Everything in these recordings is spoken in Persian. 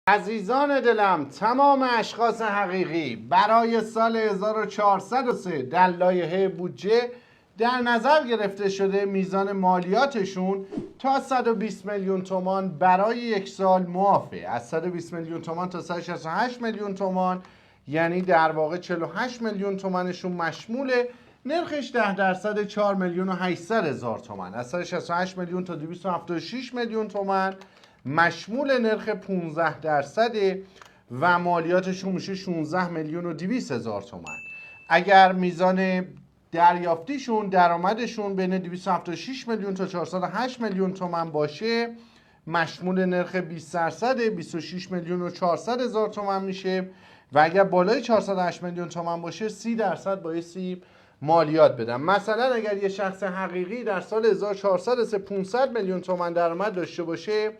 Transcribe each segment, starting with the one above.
عزیزان دلم، تمام اشخاص حقیقی برای سال 1403 در لایحه بودجه در نظر گرفته شده میزان مالیاتشون تا 120 میلیون تومان برای یک سال معافه. از 120 میلیون تومان تا 168 میلیون تومان، یعنی در واقع 48 میلیون تومانشون مشموله. نرخش 10% 4 میلیون و 800 هزار تومان. از 168 میلیون تا 276 میلیون تومان مشمول نرخ 15% و مالیاتشون میشه 16 میلیون و 200 هزار تومان. اگر میزان دریافتیشون درآمدشون بین 276 میلیون تا 408 میلیون تومان باشه، مشمول نرخ 20% 26 میلیون و 400 هزار تومان میشه و اگر بالای 408 میلیون تومان باشه 30% بایستی مالیات بدن. مثلا اگر یه شخص حقیقی در سال 1400 500 میلیون تومان درآمد داشته باشه،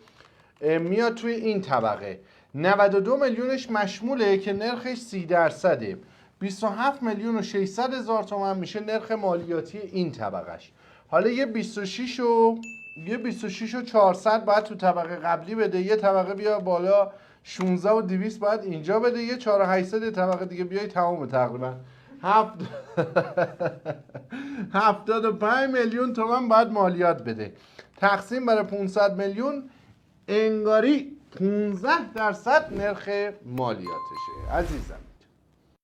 میاد توی این طبقه. 92 میلیونش مشموله که نرخش 30%. 27 میلیون و 600 هزار تومان میشه نرخ مالیاتی این طبقهش. حالا یه 26 و 400 باید تو طبقه قبلی بده، یه طبقه بیا بالا 16 و 200 باید اینجا بده، یه 4 و 800 طبقه دیگه بیای تمام تقریبا 75 میلیون تومان باید مالیات بده. تقسیم بر 500 میلیون انگاری 15% نرخ مالیاتشه عزیزم.